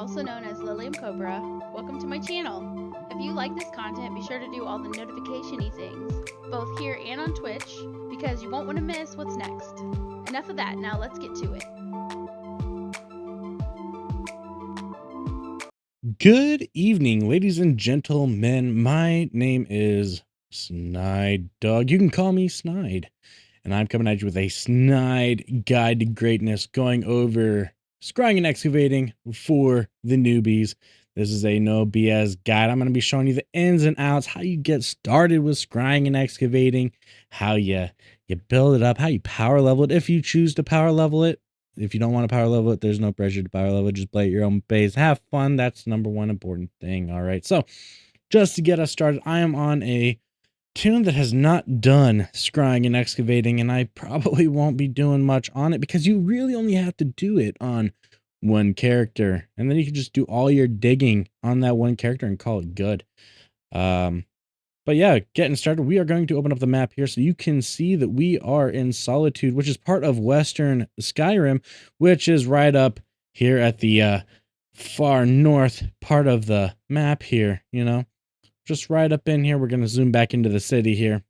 also known as Lilium Cobra. Welcome to my channel. If you like this content, be sure to do all the notification-y things, both here and on Twitch, because you won't want to miss what's next. Enough of that, now let's get to it. Good evening, ladies and gentlemen. My name is Snide Dog. You can call me Snide. And I'm coming at you with a Snide Guide to Greatness, going over scrying and excavating for the newbies. This is a no BS guide. I'm going to be showing you the ins and outs, how you get started with scrying and excavating, how you build it up, how you power level it, if you choose to power level it. If you don't want to power level it, there's no pressure to power level it. Just play at your own pace. Have fun. That's number one important thing. All right. So just to get us started, I am on a tune that has not done scrying and excavating, and I probably won't be doing much on it because you really only have to do it on one character, and then you can just do all your digging on that one character and call it good. But yeah, getting started, we are going to open up the map here so you can see that we are in Solitude, which is part of Western Skyrim, which is right up here at the far north part of the map here, just right up in here. We're going to zoom back into the city here.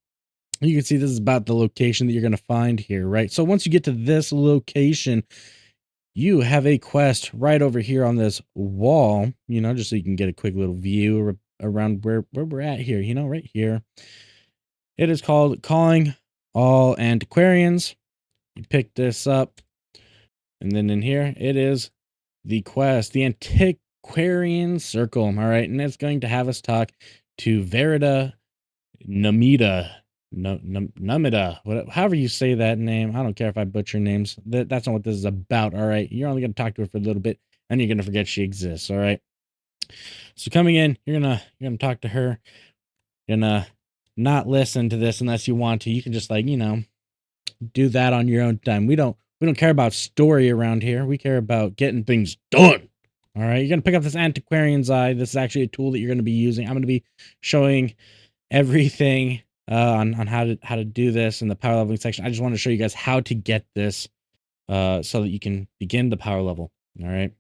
You can see this is about the location that you're going to find here, right? So once you get to this location, you have a quest right over here on this wall, just so you can get a quick little view around where we're at here, right here. It is called Calling All Antiquarians. You pick this up, and then in here, it is the quest, the Antiquarian Circle, all right? And it's going to have us talk to Verida Namida. Namida, however you say that name. I don't care if I butcher names. That's not what this is about, all right? You're only going to talk to her for a little bit, and you're going to forget she exists, all right? So coming in, you're gonna talk to her. You're gonna not listen to this unless you want to. You can just do that on your own time. We don't care about story around here. We care about getting things done. All right, you're gonna pick up this Antiquarian's Eye. This is actually a tool that you're gonna be using. I'm gonna be showing everything on how to do this in the power leveling section. I just want to show you guys how to get this so that you can begin the power level. All right.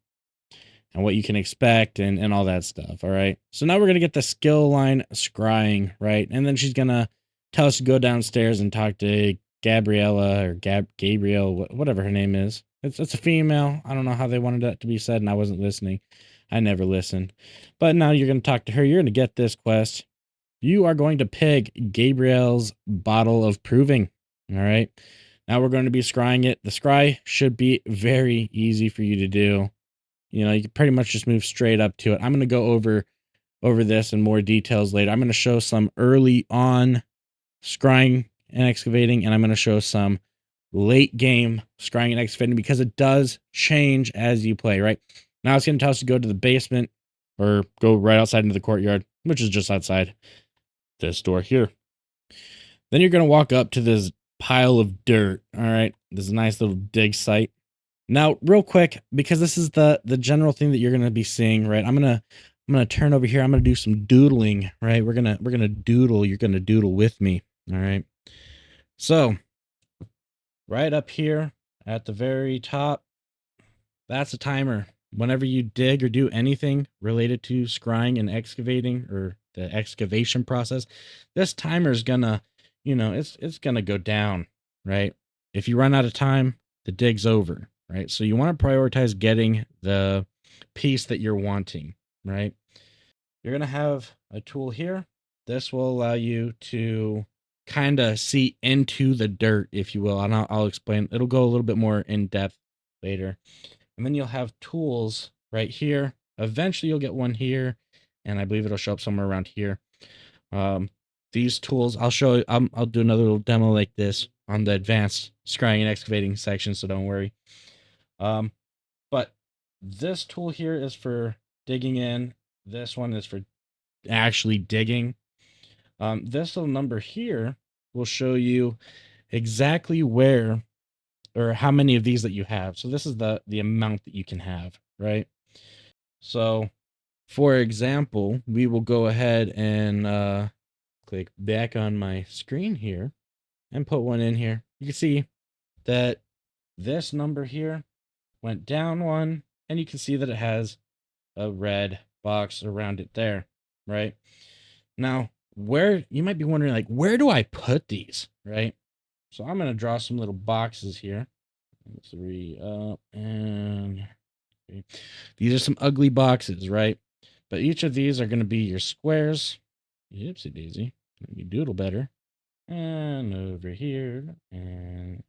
And what you can expect and all that stuff. All right. So now we're going to get the skill line scrying, right? And then she's going to tell us to go downstairs and talk to Gabriella or Gabriel, whatever her name is. It's a female. I don't know how they wanted that to be said, and I wasn't listening. I never listen. But now you're going to talk to her. You're going to get this quest. You are going to pick Gabriel's Bottle of Proving. All right. Now we're going to be scrying it. The scry should be very easy for you to do. You can pretty much just move straight up to it. I'm going to go over this in more details later. I'm going to show some early on scrying and excavating, and I'm going to show some late game scrying and excavating because it does change as you play, right? Now it's going to tell us to go to the basement or go right outside into the courtyard, which is just outside this door here. Then you're going to walk up to this pile of dirt, all right? This nice little dig site. Now, real quick, because this is the general thing that you're going to be seeing, right? I'm going to turn over here. I'm going to do some doodling, right? We're going to doodle. You're going to doodle with me, all right? So, right up here at the very top, that's a timer. Whenever you dig or do anything related to scrying and excavating or the excavation process, this timer is going to, it's going to go down, right? If you run out of time, the dig's over. Right. So you want to prioritize getting the piece that you're wanting, right? You're going to have a tool here. This will allow you to kind of see into the dirt, if you will. And I'll explain. It'll go a little bit more in depth later. And then you'll have tools right here. Eventually you'll get one here, and I believe it'll show up somewhere around here. These tools, I'll show you. I'll do another little demo like this on the advanced scrying and excavating section, so don't worry. But this tool here is for digging in. This one is for actually digging. This little number here will show you exactly where or how many of these that you have. So this is the amount that you can have, right? So for example, we will go ahead and click back on my screen here and put one in here. You can see that this number here went down one, and you can see that it has a red box around it there, right? Now, where you might be wondering, like, where do I put these, right? So I'm going to draw some little boxes here. 3 up and okay. These are some ugly boxes, right? But each of these are going to be your squares. Oopsie daisy. Let me doodle better. And over here and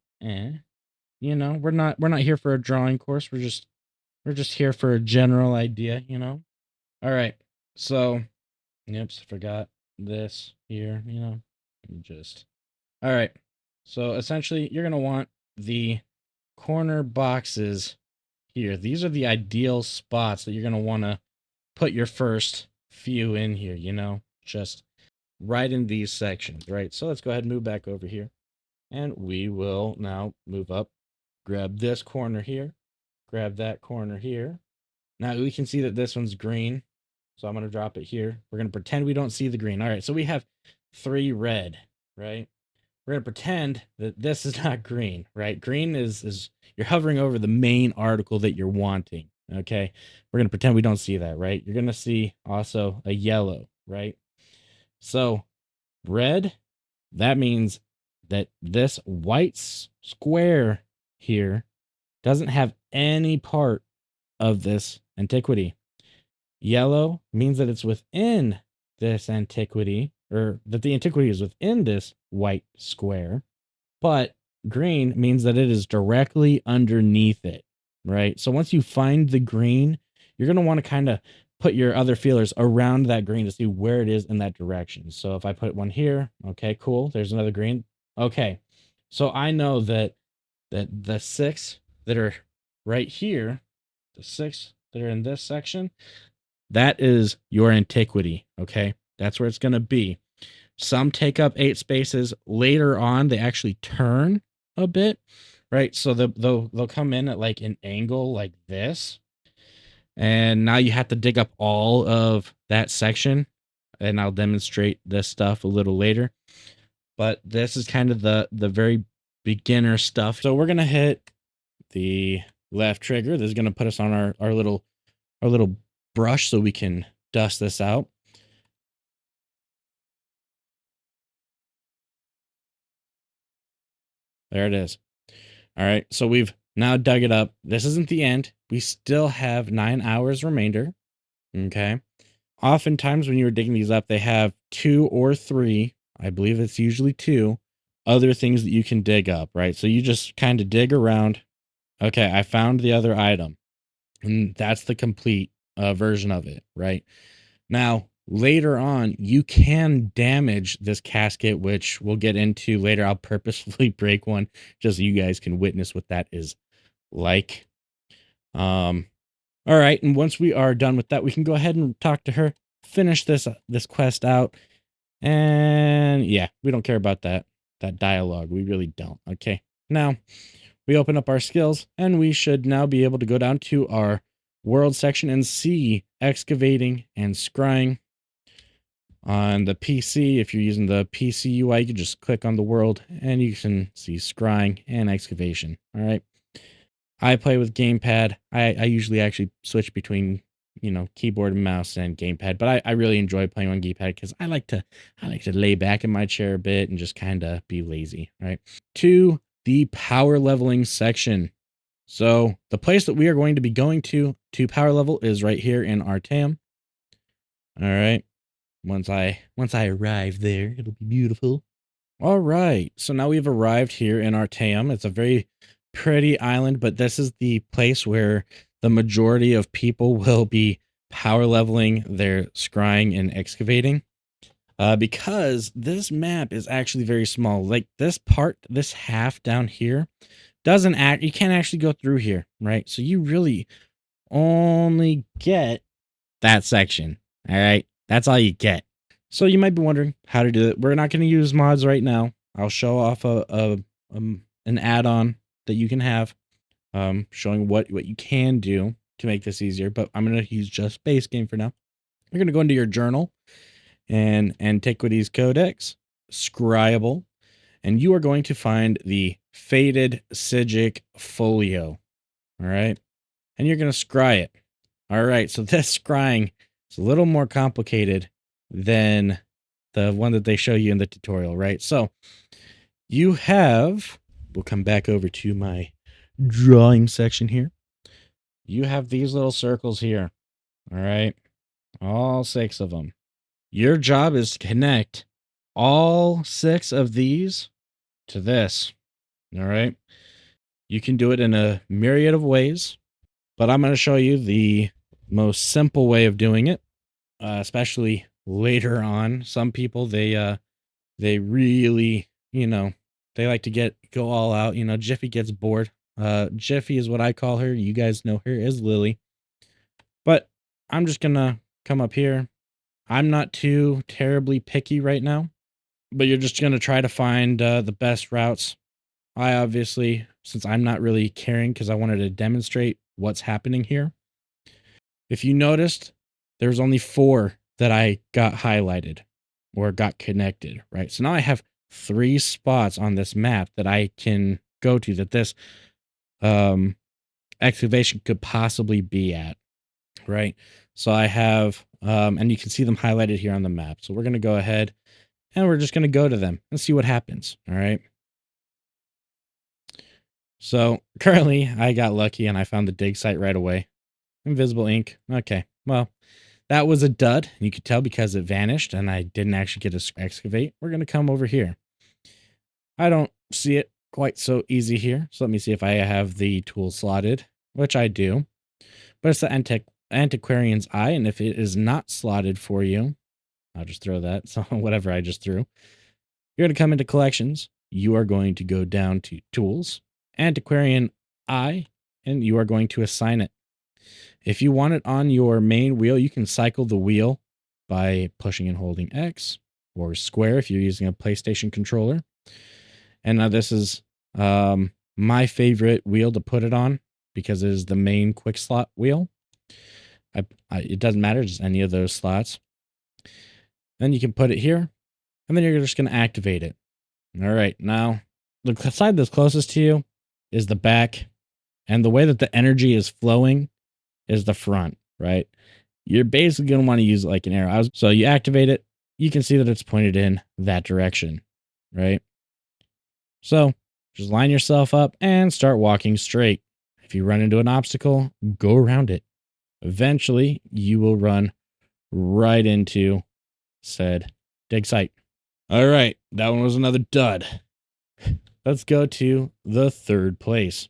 you know, we're not here for a drawing course. We're just here for a general idea, you know. All right. So, oops, forgot this here, you know. Just all right. So essentially, you're gonna want the corner boxes here. These are the ideal spots that you're gonna want to put your first few in here, you know, just right in these sections, right? So let's go ahead and move back over here. And we will now move up, grab this corner here, grab that corner here. Now we can see that this one's green. So I'm going to drop it here. We're going to pretend we don't see the green. All right. So we have 3 red, right? We're going to pretend that this is not green, right? Green is you're hovering over the main article that you're wanting. Okay. We're going to pretend we don't see that, right? You're going to see also a yellow, right? So red, that means that this white square here doesn't have any part of this antiquity. Yellow means that it's within this antiquity, or that the antiquity is within this white square. But green means that it is directly underneath it, right? So once you find the green, you're going to want to kind of put your other feelers around that green to see where it is in that direction. So if I put one here, okay, cool. There's another green. Okay. So I know that the 6 that are right here, the 6 that are in this section, that is your antiquity, okay? That's where it's going to be. Some take up 8 spaces. Later on, they actually turn a bit, right? So they'll come in at like an angle like this. And now you have to dig up all of that section. And I'll demonstrate this stuff a little later. But this is kind of the very beginner stuff. So we're going to hit the left trigger. This is going to put us on our little brush so we can dust this out. There it is. All right. So we've now dug it up. This isn't the end. We still have 9 hours remainder. Okay. Oftentimes when you were digging these up, they have 2 or 3, I believe it's usually 2, other things that you can dig up, right? So you just kind of dig around. Okay, I found the other item. And that's the complete version of it, right? Now, later on, you can damage this casket, which we'll get into later. I'll purposefully break one just so you guys can witness what that is like. All right, and once we are done with that, we can go ahead and talk to her, finish this quest out, and yeah, we don't care about that dialogue. We really don't. Okay, now we open up our skills, and we should now be able to go down to our world section and see excavating and scrying. On the PC, if you're using the PC UI, you can just click on the world and you can see scrying and excavation. All right. I play with gamepad. I usually actually switch between, you know, keyboard and mouse and gamepad, but I really enjoy playing on gamepad because I like to lay back in my chair a bit and just kind of be lazy. All right. To the power leveling section. So the place that we are going to be going to power level is right here in Artaeum. All right. Once I arrive there, it'll be beautiful. All right. So now we've arrived here in Artaeum. It's a very pretty island, but this is the place where the majority of people will be power leveling their scrying and excavating. Because this map is actually very small. Like this part, this half down here you can't actually go through here, right? So you really only get that section. All right. That's all you get. So you might be wondering how to do it. We're not going to use mods right now. I'll show off an add-on that you can have, showing what you can do to make this easier. But I'm going to use just base game for now. You're going to go into your journal and Antiquities Codex, Scryable, and you are going to find the Faded Sigic Folio. All right. And you're going to scry it. All right, so this scrying is a little more complicated than the one that they show you in the tutorial, right? So you have, we'll come back over to my drawing section here. You have these little circles here, all right? All 6 of them. Your job is to connect all 6 of these to this, all right? You can do it in a myriad of ways, but I'm going to show you the most simple way of doing it, especially later on. Some people, they really, they like to go all out. Jiffy gets bored. Jiffy is what I call her. You guys know her as Lily. But I'm just going to come up here. I'm not too terribly picky right now, but you're just going to try to find the best routes. I obviously, since I'm not really caring because I wanted to demonstrate what's happening here. If you noticed, there's only 4 that I got highlighted or got connected, right? So now I have 3 spots on this map that I can go to that this excavation could possibly be at, right? So I have, and you can see them highlighted here on the map. So we're going to go ahead and we're just going to go to them and see what happens, all right? So currently I got lucky and I found the dig site right away. Invisible ink. Okay, well, that was a dud. You could tell because it vanished and I didn't actually get to excavate. We're going to come over here. I don't see it quite so easy here. So let me see if I have the tool slotted, which I do. But it's the Antiquarian's Eye, and if it is not slotted for you, I'll just throw that. So whatever I just threw. You're going to come into Collections. You are going to go down to Tools, Antiquarian Eye, and you are going to assign it. If you want it on your main wheel, you can cycle the wheel by pushing and holding X, or square if you're using a PlayStation controller. And now this is my favorite wheel to put it on because it is the main quick slot wheel. It doesn't matter, just any of those slots. Then you can put it here, and then you're just going to activate it. All right, now the side that's closest to you is the back, and the way that the energy is flowing is the front, right? You're basically going to want to use it like an arrow. So you activate it, you can see that it's pointed in that direction, right? So just line yourself up and start walking straight. If you run into an obstacle, go around it. Eventually, you will run right into said dig site. All right, that one was another dud. Let's go to the 3rd place.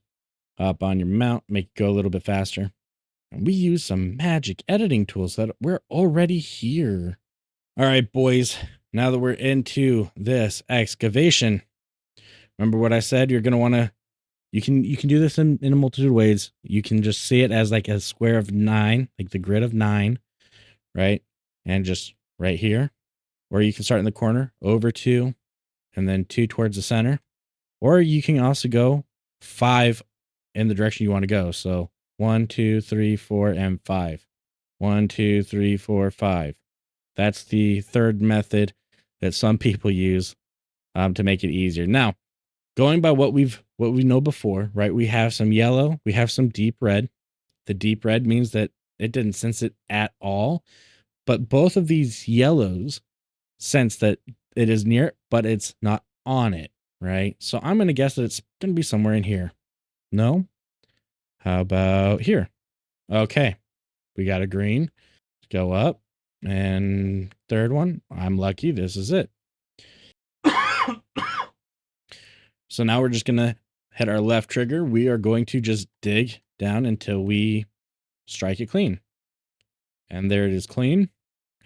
Up on your mount, make it go a little bit faster. And we use some magic editing tools that we're already here. All right, boys, now that we're into this excavation, remember what I said? You're going to want to, you can do this in a multitude of ways. You can just see it as like a square of 9, like the grid of 9, right? And just right here. Or you can start in the corner, over 2, and then 2 towards the center. Or you can also go 5 in the direction you want to go. So 1, 2, 3, 4, and 5. 1, 2, 3, 4, 5. That's the 3rd method that some people use to make it easier. Now, going by what we know before, right? We have some yellow, we have some deep red. The deep red means that it didn't sense it at all, but both of these yellows sense that it is near it, but it's not on it, right? So I'm going to guess that it's going to be somewhere in here. No? How about here? Okay. We got a green. Let's go up. And 3rd one. I'm lucky. This is it. So now we're just going to hit our left trigger. We are going to just dig down until we strike it clean. And there it is clean.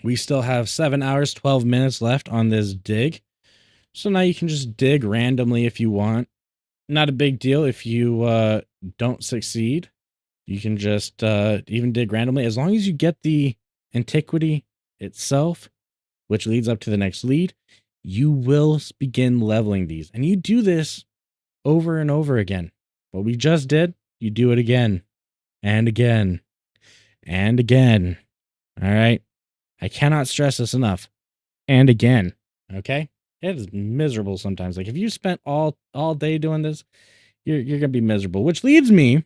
We still have 7 hours, 12 minutes left on this dig. So now you can just dig randomly if you want. Not a big deal if you don't succeed. You can just even dig randomly. As long as you get the antiquity itself, which leads up to the next lead, you will begin leveling these. And you do this over and over again. What we just did, you do it again and again and again. All right. I cannot stress this enough. And again. Okay. It is miserable sometimes. Like if you spent all day doing this, you're going to be miserable, which leads me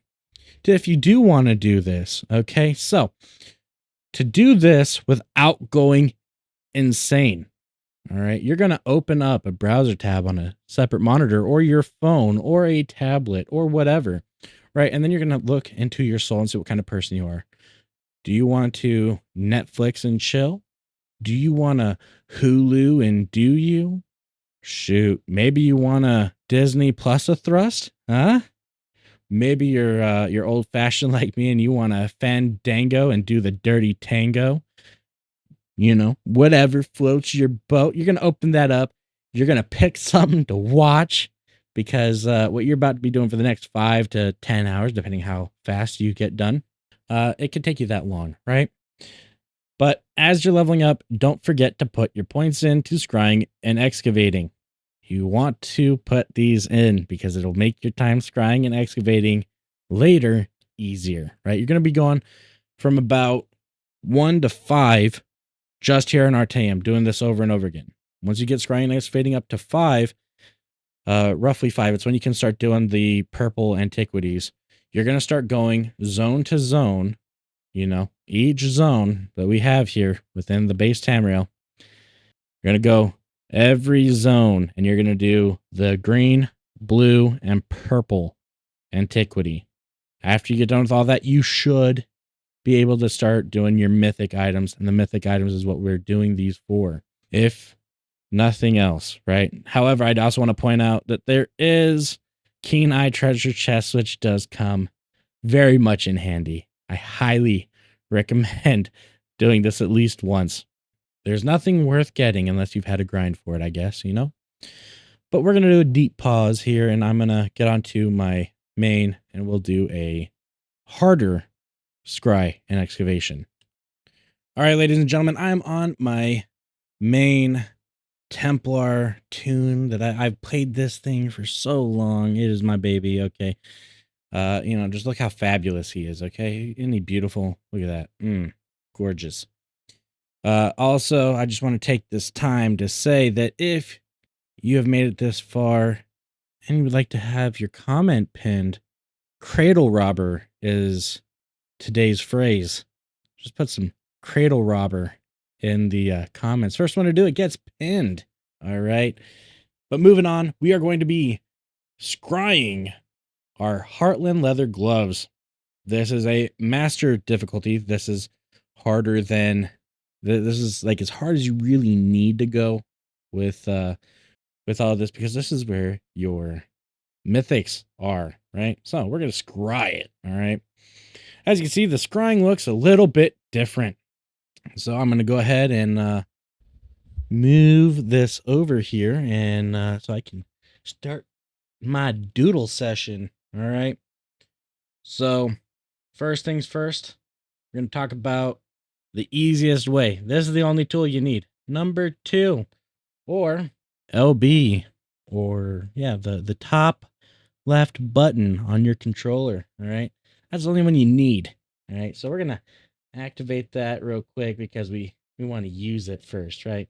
if you do want to do this. Okay, so to do this without going insane, all right, you're going to open up a browser tab on a separate monitor or your phone or a tablet or whatever, right? And then you're going to look into your soul and see what kind of person you are. Do you want to Netflix and chill? Do you want to Hulu and do you? Shoot, maybe you want a Disney Plus a thrust, huh? Maybe you're old fashioned like me and you want a Fandango and do the dirty tango. You know, whatever floats your boat. You're gonna open that up. You're gonna pick something to watch because what you're about to be doing for the next 5 to 10 hours, depending how fast you get done, it could take you that long, right? But as you're leveling up, don't forget to put your points into scrying and excavating. You want to put these in because it'll make your time scrying and excavating later easier, right? You're going to be going from about 1 to 5 just here in Artaeum, doing this over and over again. Once you get scrying and excavating up to 5, roughly 5, it's when you can start doing the purple antiquities. You're going to start going zone to zone. You know, each zone that we have here within the base Tamriel, you're going to go every zone and you're going to do the green, blue, and purple antiquity. After you get done with all that, you should be able to start doing your mythic items. And the mythic items is what we're doing these for, if nothing else, right? However, I'd also want to point out that there is Keen Eye Treasure Chest, which does come very much in handy. I highly recommend doing this at least once. There's nothing worth getting unless you've had a grind for it, I guess, you know? But we're going to do a deep pause here, and I'm going to get onto my main, and we'll do a harder scry and excavation. All right, ladies and gentlemen, I'm on my main Templar tune that I've played this thing for so long. It is my baby, okay? You know, just look how fabulous he is, okay? Isn't he beautiful? Look at that. Gorgeous. Also, I just want to take this time to say that if you have made it this far and you would like to have your comment pinned, cradle robber is today's phrase. Just put some cradle robber in the comments. First one to do it gets pinned. All right. But moving on, we are going to be scrying our Heartland leather gloves. This is a master difficulty. This is harder than this is like as hard as you really need to go with all of this, because this is where your mythics are, right? So we're gonna scry it. All right. As you can see, the scrying looks a little bit different. So I'm gonna go ahead and move this over here, and so I can start my doodle session. All right. So first things first, we're going to talk about the easiest way. This is the only tool you need. Number 2, or LB, or yeah, the top left button on your controller. All right. That's the only one you need. All right. So we're going to activate that real quick because we want to use it first, right?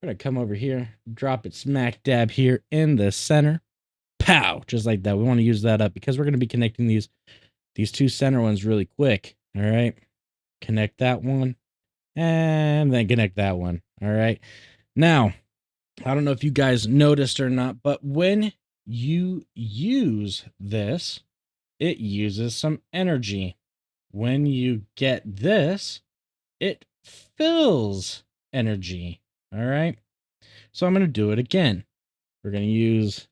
We're going to come over here, drop it smack dab here in the center. Pow, just like that. We want to use that up because we're going to be connecting these 2 center ones really quick. All right. Connect that one and then connect that one. All right. Now, I don't know if you guys noticed or not, but when you use this, it uses some energy. When you get this, it fills energy. All right. So I'm going to do it again. We're going to use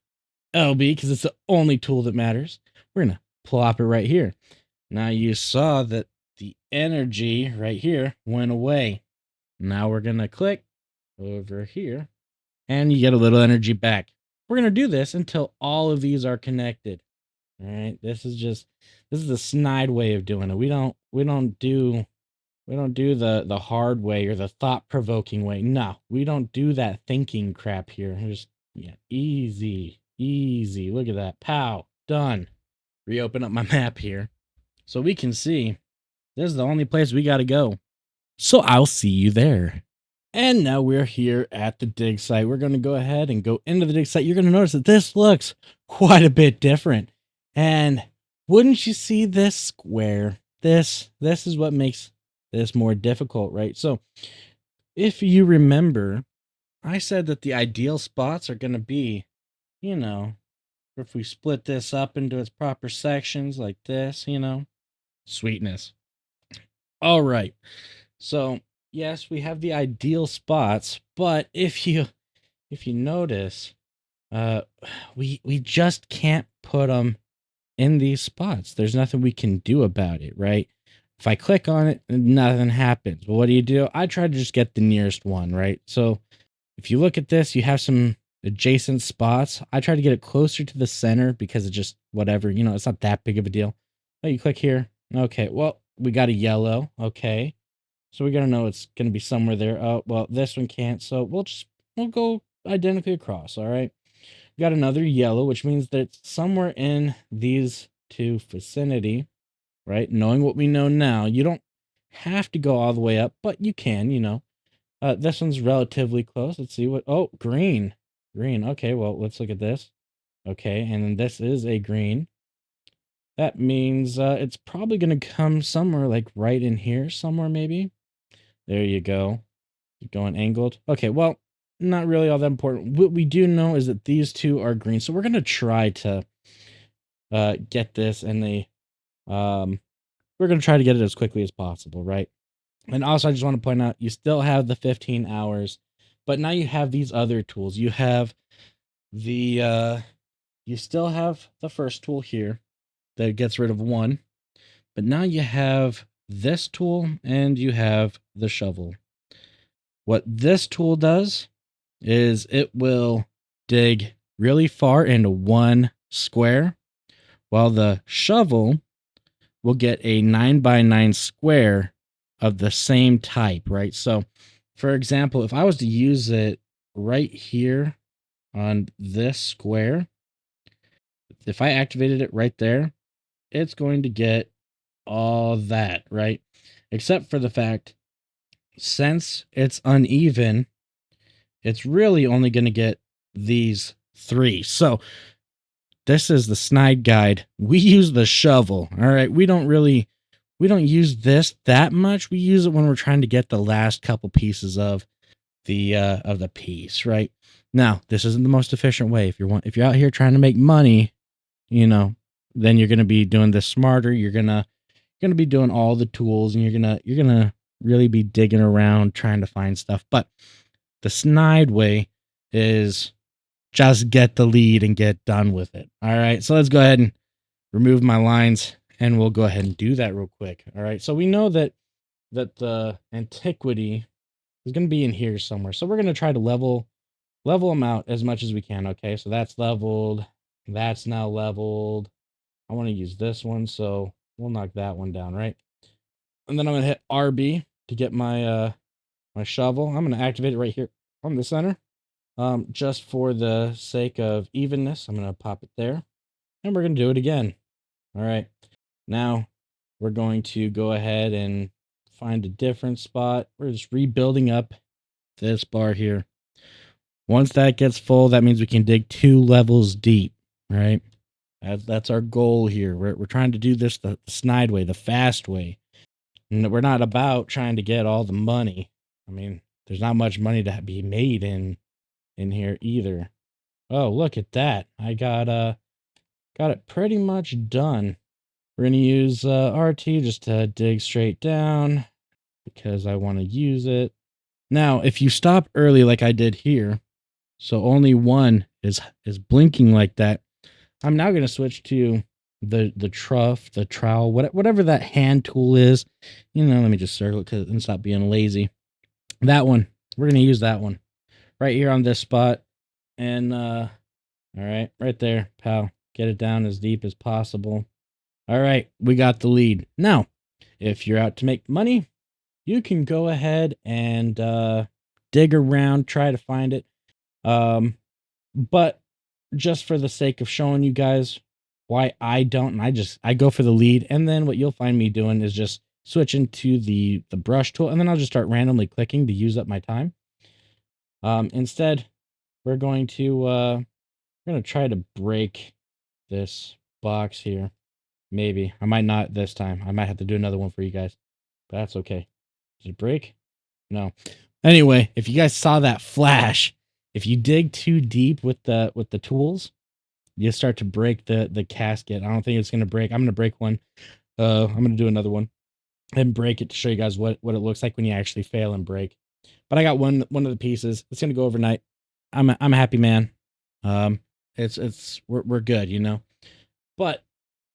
LB because it's the only tool that matters. We're going to plop it right here. Now you saw that the energy right here went away. Now we're going to click over here and you get a little energy back. We're going to do this until all of these are connected. All right. This is the snide way of doing it. We don't do the hard way or the thought-provoking way. No, we don't do that thinking crap here. Just easy. Look at that. Pow. Done. Reopen up my map here so we can see this is the only place we got to go. So I'll see you there. And now we're here at the dig site. We're going to go ahead and go into the dig site. You're going to notice that this looks quite a bit different. And wouldn't you see this square? This is what makes this more difficult, right? So if you remember, I said that the ideal spots are going to be, you know, if we split this up into its proper sections like this, sweetness. All right. So, yes, we have the ideal spots, but if you notice, uh we just can't put them in these spots. There's nothing we can do about it, right? If I click on it, nothing happens. But what do? I try to just get the nearest one, right? So if you look at this, you have some adjacent spots. I try to get it closer to the center because it just whatever, it's not that big of a deal. Oh, you click here. Okay, well, we got a yellow. Okay. So we're gonna know it's gonna be somewhere there. Oh, well, this one can't, so we'll go identically across, all right? We got another yellow, which means that it's somewhere in these two vicinity, right? Knowing what we know now, you don't have to go all the way up, but you can. This one's relatively close. Let's see what. Oh, green. Green. Okay, well, let's look at this. Okay, and then this is a green. That means it's probably going to come somewhere like right in here, somewhere maybe. There you go. Keep going angled. Okay, well, not really all that important. What we do know is that these two are green, so we're going to try to get this, and we're going to try to get it as quickly as possible, right? And also, I just want to point out, you still have the 15 hours, but now you have these other tools. You have you still have the first tool here that gets rid of one, but now you have this tool and you have the shovel. What this tool does is it will dig really far into one square, while the shovel will get a 9x9 square of the same type, right? So, for example, if I was to use it right here on this square, if I activated it right there, it's going to get all that, right? Except for the fact, since it's uneven, it's really only going to get these three. So, this is the Snide guide. We use the shovel. All right. We don't use this that much. We use it when we're trying to get the last couple pieces of the piece, right? Now, this isn't the most efficient way. If you're out here trying to make money, then you're going to be doing this smarter. You're going to be doing all the tools, and you're going to really be digging around trying to find stuff. But the Snide way is just get the lead and get done with it. All right. So let's go ahead and remove my lines, and we'll go ahead and do that real quick. All right. So we know that the antiquity is going to be in here somewhere. So we're going to try to level them out as much as we can. Okay. So that's leveled. That's now leveled. I want to use this one, so we'll knock that one down, right? And then I'm going to hit RB to get my my shovel. I'm going to activate it right here on the center. Just for the sake of evenness, I'm going to pop it there, and we're going to do it again. All right. Now we're going to go ahead and find a different spot. We're just rebuilding up this bar here. Once that gets full, that means we can dig 2 levels deep, right? That's our goal here. We're trying to do this the Snide way, the fast way. And we're not about trying to get all the money. I mean, there's not much money to be made in here either. Oh, look at that. I got it pretty much done. We're going to use RT just to dig straight down because I want to use it. Now, if you stop early like I did here, so only one is blinking like that, I'm now going to switch to the trough, the trowel, whatever that hand tool is. Let me just circle it and stop being lazy. That one, we're going to use that one right here on this spot. And all right, right there, pal. Get it down as deep as possible. All right, we got the lead. Now, if you're out to make money, you can go ahead and dig around, try to find it. But just for the sake of showing you guys why I don't, and I go for the lead, and then what you'll find me doing is just switching to the brush tool, and then I'll just start randomly clicking to use up my time. Instead, we're going to try to break this box here. Maybe. I might not this time. I might have to do another one for you guys. But that's okay. Did it break? No. Anyway, if you guys saw that flash, if you dig too deep with the tools, you start to break the casket. I don't think it's gonna break. I'm gonna break one. I'm gonna do another one and break it to show you guys what it looks like when you actually fail and break. But I got one of the pieces. It's gonna go overnight. I'm a happy man. We're good, you know. But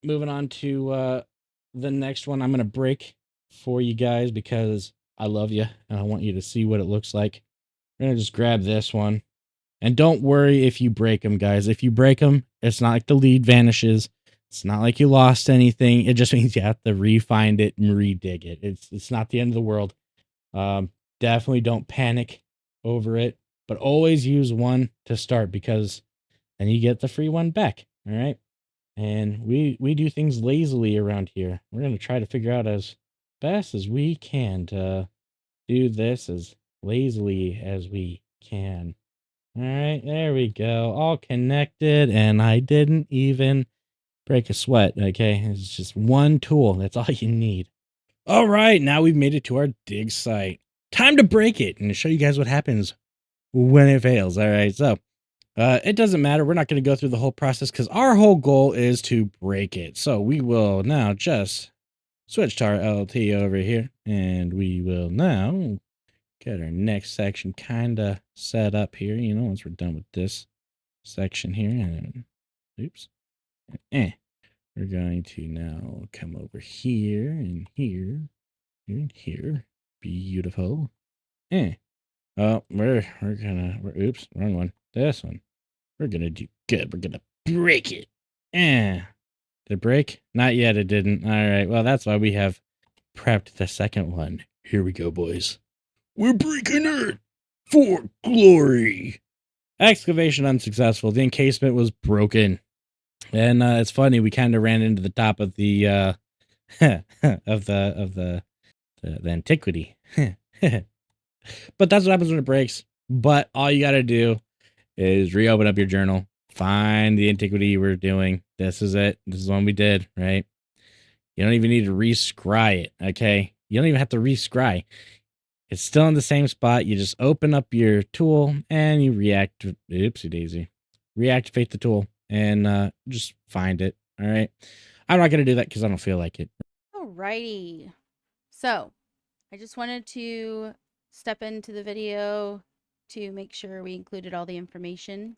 moving on to the next one, I'm gonna break for you guys because I love you and I want you to see what it looks like. We're gonna just grab this one. And don't worry if you break them, guys. If you break them, it's not like the lead vanishes. It's not like you lost anything. It just means you have to re-find it and re-dig it. It's not the end of the world. Definitely don't panic over it, but always use one to start because then you get the free one back. All right. And we do things lazily around here. We're gonna try to figure out as best as we can to do this as lazily as we can. All right, there we go. All connected, and I didn't even break a sweat. Okay, it's just one tool. That's all you need. All right, now we've made it to our dig site. Time to break it and to show you guys what happens when it fails. All right, so it doesn't matter. We're not going to go through the whole process because our whole goal is to break it. So we will now just switch to our LT over here, and we will now get our next section kind of set up here, you know, once we're done with this section here. And oops. We're going to now come over here and here and here. Beautiful. Oh, oops, wrong one. This one. We're gonna do good. We're gonna break it. Did it break? Not yet, it didn't. All right, well, that's why we have prepped the second one. Here we go, boys. We're breaking it for glory. Excavation unsuccessful. The encasement was broken. And it's funny, we kind of ran into the top of the of the antiquity. But that's what happens when it breaks. But all you gotta do is reopen up your journal, find the antiquity you were doing. This is it. This is one we did, right? You don't even need to re-scry it, okay? You don't even have to re-scry. It's still in the same spot. You just open up your tool and you oopsie daisy. Reactivate the tool and just find it. All right. I'm not going to do that because I don't feel like it. Alrighty. So, I just wanted to step into the video to make sure we included all the information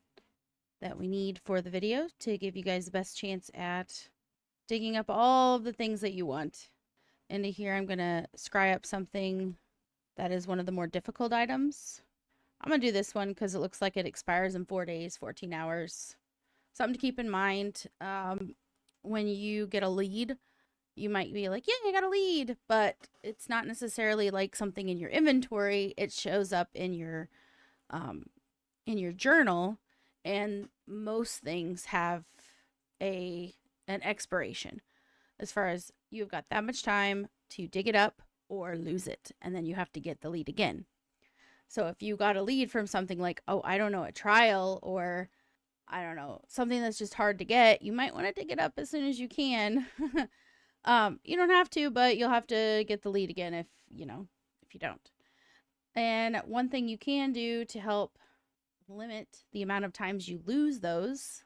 that we need for the video to give you guys the best chance at digging up all of the things that you want. Into here, I'm going to scry up something that is one of the more difficult items. I'm going to do this one because it looks like it expires in 4 days, 14 hours. Something to keep in mind, when you get a lead, you might be like, yeah, I got a lead, but it's not necessarily like something in your inventory. It shows up in your journal, and most things have an expiration as far as you've got that much time to dig it up or lose it, and then you have to get the lead again. So if you got a lead from something like, oh, I don't know, a trial, or I don't know, something that's just hard to get, you might want to dig it up as soon as you can. You don't have to, but you'll have to get the lead again if you don't. And one thing you can do to help limit the amount of times you lose those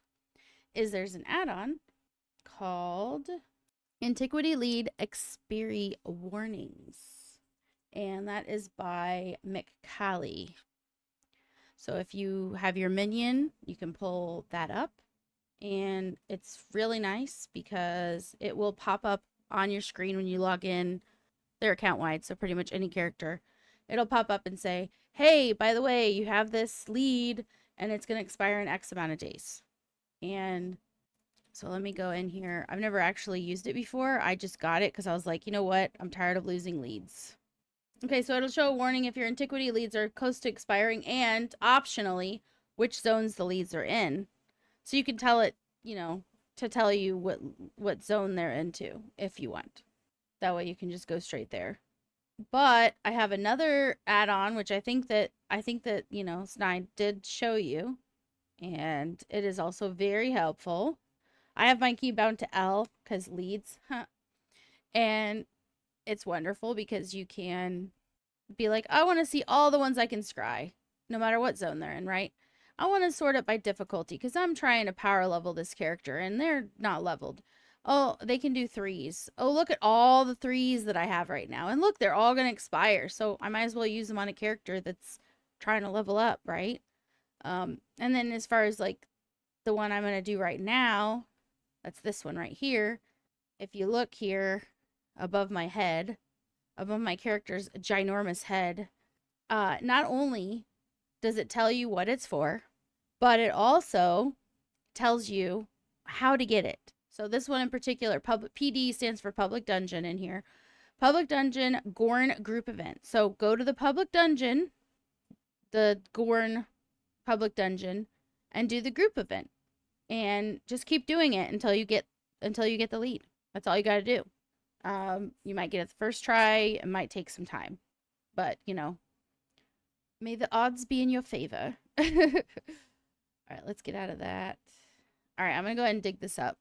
is there's an add-on called Antiquity Lead Expiring Warnings. And that is by McCallie. So if you have your minion, you can pull that up. And it's really nice because it will pop up on your screen when you log in. They're account wide, so pretty much any character. It'll pop up and say, hey, by the way, you have this lead and it's going to expire in X amount of days. And so let me go in here. I've never actually used it before. I just got it because I was like, you know what? I'm tired of losing leads. Okay, so it'll show a warning if your antiquity leads are close to expiring and, optionally, which zones the leads are in. So you can tell it, to tell you what zone they're into if you want. That way you can just go straight there. But I have another add-on, which I think that Snide did show you. And it is also very helpful. I have my key bound to L because leads. And it's wonderful because you can be like, I want to see all the ones I can scry, no matter what zone they're in, right? I want to sort it by difficulty because I'm trying to power level this character and they're not leveled. Oh, they can do 3s. Oh, look at all the 3s that I have right now. And look, they're all going to expire. So I might as well use them on a character that's trying to level up, right? And then as far as like the one I'm going to do right now, that's this one right here. If you look here above my head, above my character's ginormous head, not only does it tell you what it's for, but it also tells you how to get it. So this one in particular, public PD stands for public dungeon in here. Public dungeon Gorn group event. So go to the public dungeon, the Gorn public dungeon, and do the group event. And just keep doing it until you get the lead. That's all you got to do. You might get it the first try. It might take some time, but you know, may the odds be in your favor. All right, let's get out of that. All right, I'm gonna go ahead and dig this up.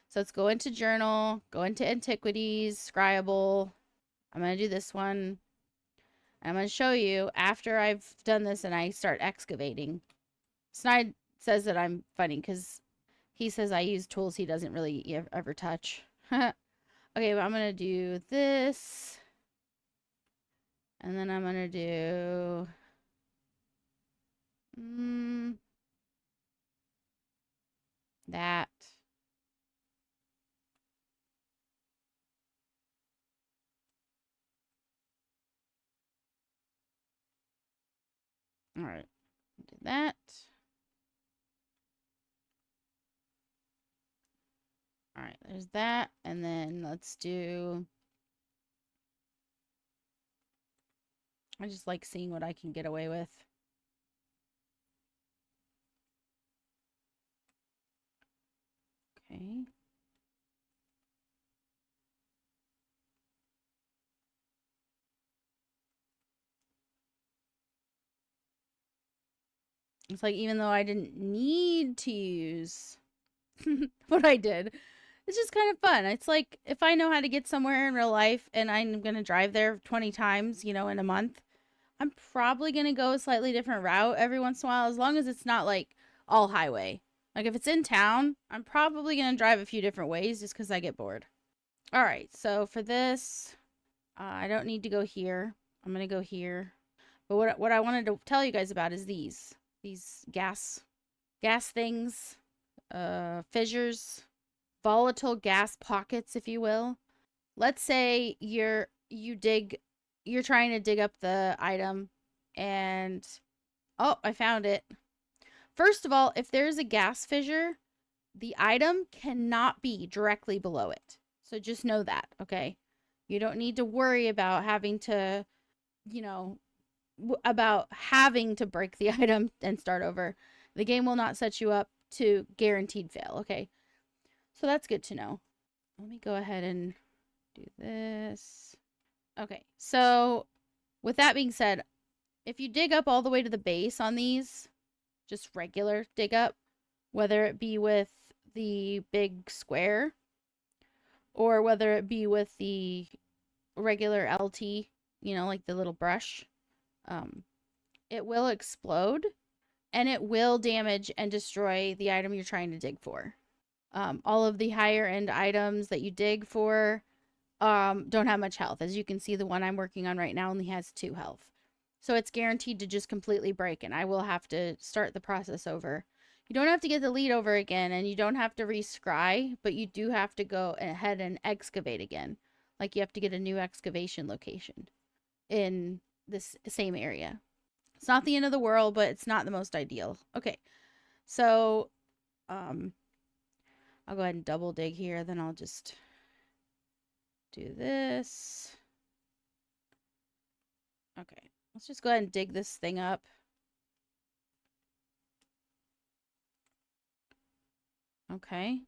So let's go into journal, go into antiquities, scryable. I'm gonna do this one. I'm gonna show you after I've done this and I start excavating. Snide says that I'm funny because he says I use tools he doesn't really ever touch. Okay, but I'm gonna do this. And then I'm gonna do that. All right, do that. All right, there's that. And then let's do, I just like seeing what I can get away with. Okay. It's like, even though I didn't need to use what I did, it's just kind of fun. It's like, if I know how to get somewhere in real life and I'm going to drive there 20 times, you know, in a month, I'm probably going to go a slightly different route every once in a while, as long as it's not like all highway. Like if it's in town, I'm probably going to drive a few different ways just because I get bored. All right, so for this, I don't need to go here. I'm going to go here. But what I wanted to tell you guys about is these gas things, fissures, volatile gas pockets, if you will. Let's say you're trying to dig up the item and oh, I found it. First of all, if there's a gas fissure, the item cannot be directly below it. So just know that, okay? You don't need to worry about having to, you know, about having to break the item and start over. The game will not set you up to guaranteed fail, okay? So that's good to know. Let me go ahead and do this. Okay, so with that being said, if you dig up all the way to the base on these, just regular dig up, whether it be with the big square or whether it be with the regular LT, you know, like the little brush, it will explode and it will damage and destroy the item you're trying to dig for. All of the higher end items that you dig for don't have much health. As you can see, the one I'm working on right now only has 2 health. So it's guaranteed to just completely break, and I will have to start the process over. You don't have to get the lead over again, and you don't have to re-scry, but you do have to go ahead and excavate again. Like you have to get a new excavation location in this same area. It's not the end of the world, but it's not the most ideal. Okay, so I'll go ahead and double dig here, then I'll just do this. Okay, let's just go ahead and dig this thing up. Okay.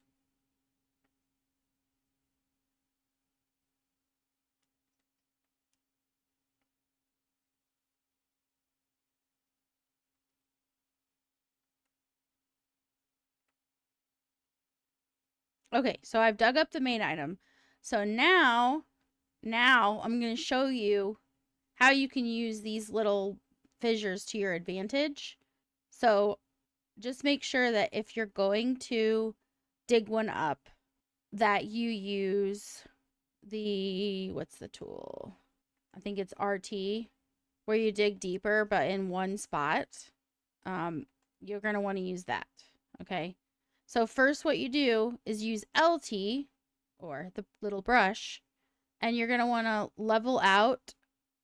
Okay, so I've dug up the main item. So now I'm going to show you how you can use these little fissures to your advantage. So just make sure that if you're going to dig one up, that you use the, what's the tool? I think it's RT, where you dig deeper, but in one spot. You're going to want to use that. Okay. So first what you do is use LT, or the little brush, and you're going to want to level out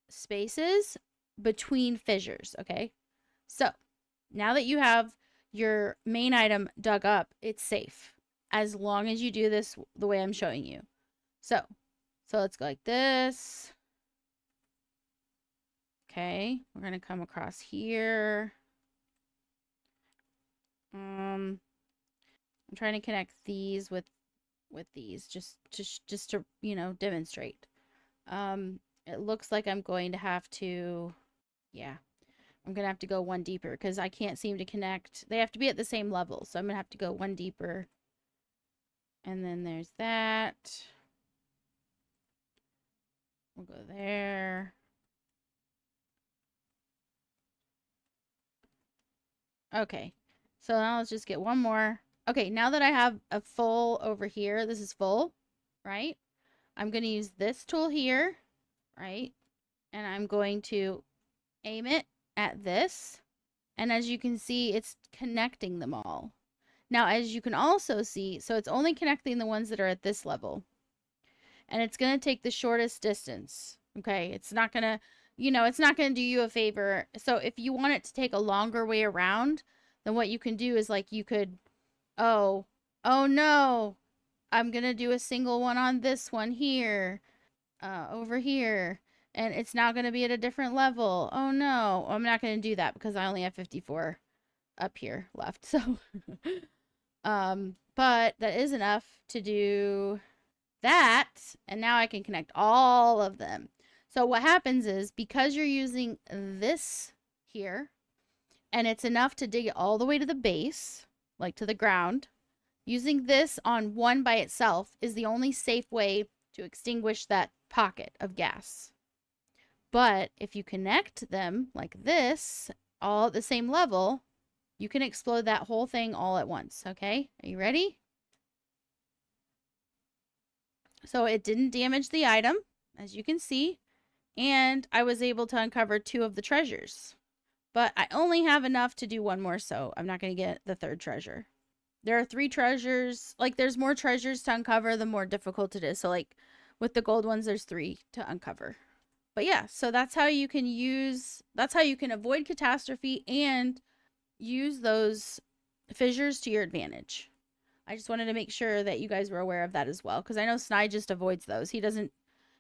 spaces between fissures. Okay. So now that you have your main item dug up, it's safe as long as you do this the way I'm showing you. So let's go like this. Okay, we're going to come across here. I'm trying to connect these with these just to, you know, demonstrate. It looks like I'm going to have to, yeah, I'm going to have to go one deeper because I can't seem to connect. They have to be at the same level, so I'm going to have to go one deeper. And then there's that. We'll go there. Okay, so now let's just get one more. Okay, now that I have a full over here, this is full, right? I'm going to use this tool here, right? And I'm going to aim it at this. And as you can see, it's connecting them all. Now, as you can also see, so it's only connecting the ones that are at this level. And it's going to take the shortest distance. Okay, it's not going to, you know, it's not going to do you a favor. So if you want it to take a longer way around, then what you can do is like you could, oh no, I'm going to do a single one on this one here, over here. And it's now going to be at a different level. Oh no, I'm not going to do that because I only have 54 up here left. So, but that is enough to do that. And now I can connect all of them. So what happens is because you're using this here and it's enough to dig it all the way to the base, like to the ground, using this on one by itself is the only safe way to extinguish that pocket of gas. But if you connect them like this, all at the same level, you can explode that whole thing all at once. Okay, are you ready? So it didn't damage the item, as you can see, and I was able to uncover 2 of the treasures. But I only have enough to do one more, so I'm not going to get the 3rd treasure. There are 3 treasures. Like, there's more treasures to uncover, the more difficult it is. So, like, with the gold ones, there's 3 to uncover. But yeah, so that's how you can avoid catastrophe and use those fissures to your advantage. I just wanted to make sure that you guys were aware of that as well, because I know Snide just avoids those. He doesn't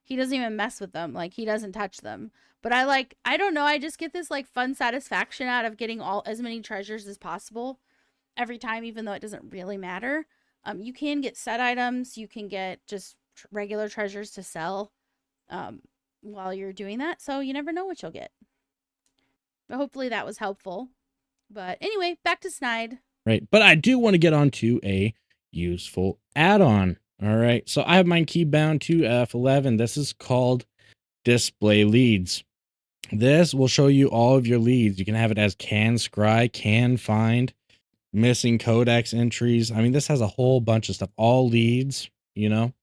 even mess with them. Like, he doesn't touch them. But I don't know, I just get this like fun satisfaction out of getting as many treasures as possible every time, even though it doesn't really matter. You can get set items, you can get just regular treasures to sell while you're doing that, so you never know what you'll get. But hopefully that was helpful. But anyway, back to Snide. Right, but I do want to get onto a useful add-on. All right, so I have mine key bound to F11. This is called Display Leads. This will show you all of your leads. You can have it as can scry, can find, missing codex entries. I mean, this has a whole bunch of stuff, all leads, you know.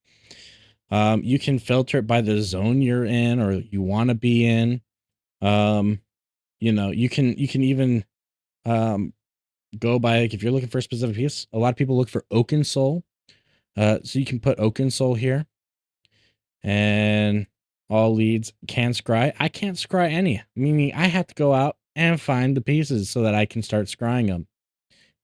You can filter it by the zone you're in or you want to be in. You know, you can even go by, like, if you're looking for a specific piece. A lot of people look for Oaken Soul. So you can put Oaken Soul here. And all leads can scry. I can't scry any, meaning I have to go out and find the pieces so that I can start scrying them.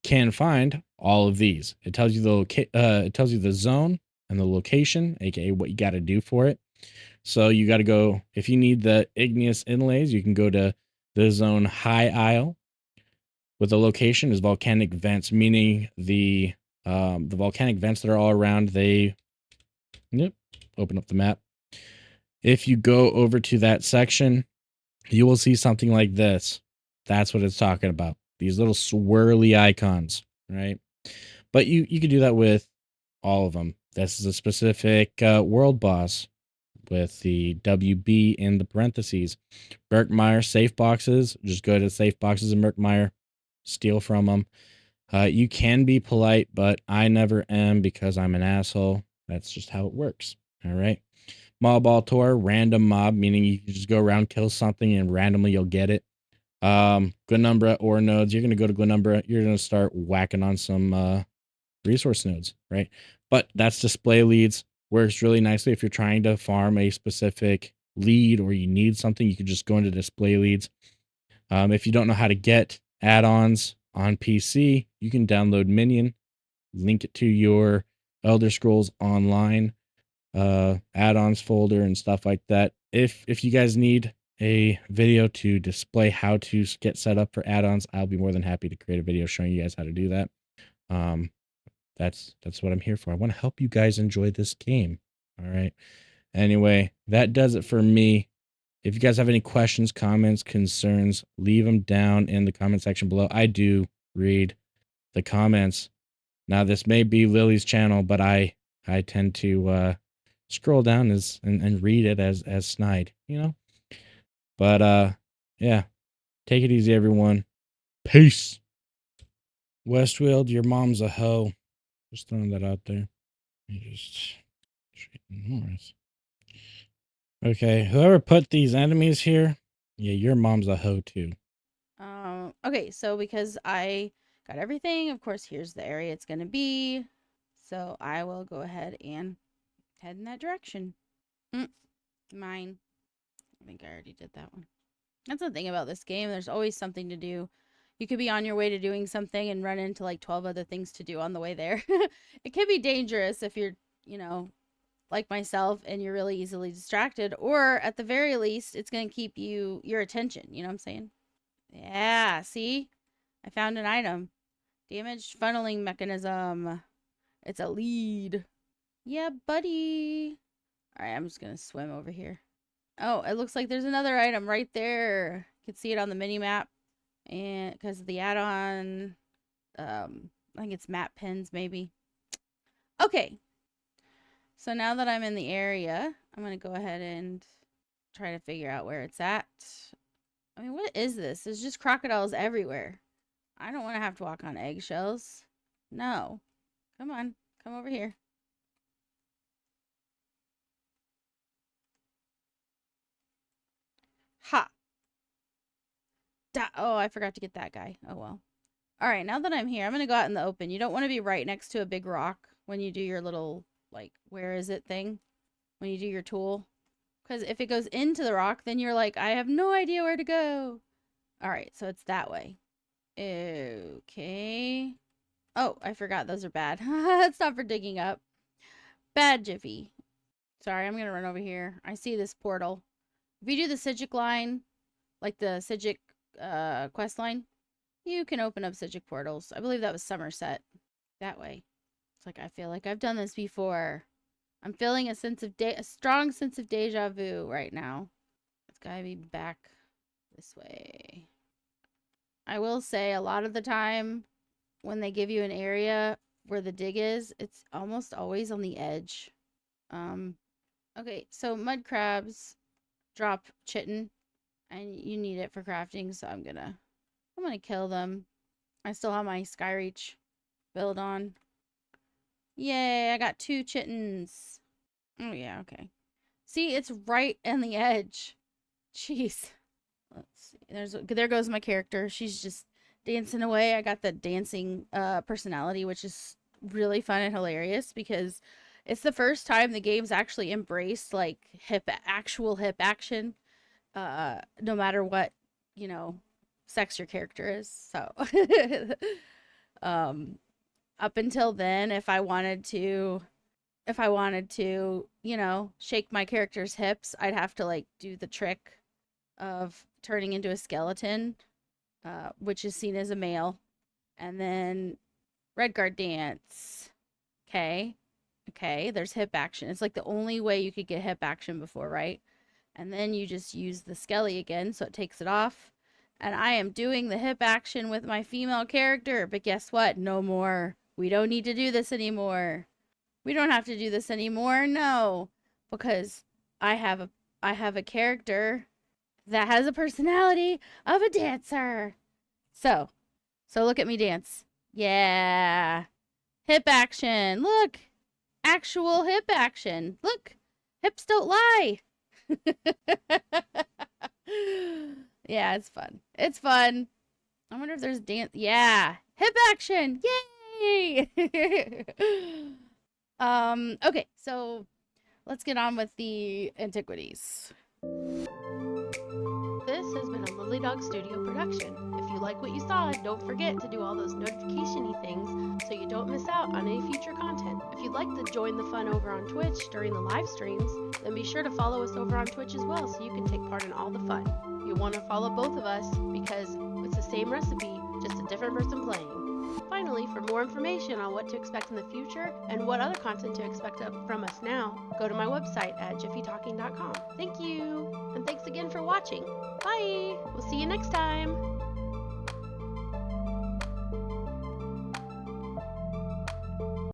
Can find all of these. It tells you the zone and the location, aka what you got to do for it. So you got to go, if you need the igneous inlays, you can go to the zone High Isle. With the location is volcanic vents, meaning the volcanic vents that are all around, they open up the map. If you go over to that section, you will see something like this. That's what it's talking about. These little swirly icons, right? But you can do that with all of them. This is a specific world boss with the WB in the parentheses. Berkmeyer safe boxes. Just go to safe boxes in Berkmeyer, steal from them. You can be polite, but I never am because I'm an asshole. That's just how it works. All right. Mob Altor, random mob, meaning you can just go around, kill something, and randomly you'll get it. Glenumbra ore nodes. You're gonna go to Glenumbra. You're gonna start whacking on some resource nodes, right? But that's display leads. Works really nicely if you're trying to farm a specific lead or you need something. You can just go into display leads. If you don't know how to get add-ons on PC, you can download Minion, link it to your Elder Scrolls Online add-ons folder and stuff like that. If you guys need a video to display how to get set up for add-ons, I'll be more than happy to create a video showing you guys how to do that. That's what I'm here for. I want to help you guys enjoy this game. All right. Anyway, that does it for me. If you guys have any questions, comments, concerns, leave them down in the comment section below. I do read the comments. Now, this may be Lily's channel, but I tend to scroll down and read it as Snide, you know? But yeah. Take it easy, everyone. Peace. Westfield, your mom's a hoe. Just throwing that out there. You just north. Okay, whoever put these enemies here, yeah, your mom's a hoe too. Okay, so because I got everything, of course, here's the area it's gonna be. So I will go ahead and head in that direction. Mine. I think I already did that one. That's the thing about this game. There's always something to do. You could be on your way to doing something and run into like 12 other things to do on the way there. It can be dangerous if you're, you know, like myself and you're really easily distracted, or at the very least, it's going to keep your attention. You know what I'm saying? Yeah, see? I found an item. Damaged funneling mechanism. It's a lead. Yeah, buddy. All right, I'm just going to swim over here. Oh, it looks like there's another item right there. You can see it on the mini map. And because of the add-on, I think it's map pins maybe. Okay. So now that I'm in the area, I'm going to go ahead and try to figure out where it's at. I mean, what is this? There's just crocodiles everywhere. I don't want to have to walk on eggshells. No. Come on. Come over here. Ha! Oh, I forgot to get that guy. Oh, well. All right, now that I'm here, I'm going to go out in the open. You don't want to be right next to a big rock when you do your little, like, where is it thing? When you do your tool. Because if it goes into the rock, then you're like, I have no idea where to go. All right, so it's that way. Okay. Oh, I forgot those are bad. It's not for digging up. Bad Jiffy. Sorry, I'm going to run over here. I see this portal. If you do the Sigic line, like the Sigic quest line, you can open up Sigic portals. I believe that was Somerset. That way. It's like, I feel like I've done this before. I'm feeling a strong sense of deja vu right now. It's gotta be back this way. I will say a lot of the time when they give you an area where the dig is, it's almost always on the edge. Okay, so mud crabs drop chitin and you need it for crafting, so I'm gonna kill them. I still have my Skyreach build on. Yay, I got 2 chittens. Oh yeah, okay. See, it's right on the edge. Jeez. Let's see. There goes my character. She's just dancing away. I got the dancing personality, which is really fun and hilarious because it's the first time the game's actually embraced like actual hip action. No matter what, you know, sex your character is. So up until then, if I wanted to, you know, shake my character's hips, I'd have to like do the trick of turning into a skeleton, which is seen as a male, and then Redguard dance. Okay. Okay, there's hip action. It's like the only way you could get hip action before, right? And then you just use the skelly again, so it takes it off. And I am doing the hip action with my female character, but guess what? No more. We don't need to do this anymore. We don't have to do this anymore. No, because I have a character that has a personality of a dancer. So look at me dance. Yeah. Hip action. Look. Actual hip action. Look. Hips don't lie. Yeah, it's fun. It's fun. I wonder if there's dance. Yeah. Hip action. Yay. Okay, so let's get on with the antiquities. This has been a Lily Dog Studio production. If you like what you saw, don't forget to do all those notification-y things so you don't miss out on any future content. If you'd like to join the fun over on Twitch during the live streams, then be sure to follow us over on Twitch as well so you can take part in all the fun. You'll want to follow both of us because it's the same recipe, just a different person playing. Finally, for more information on what to expect in the future and what other content to expect from us now, go to my website at jiffytalking.com. Thank you, and thanks again for watching. Bye! We'll see you next time!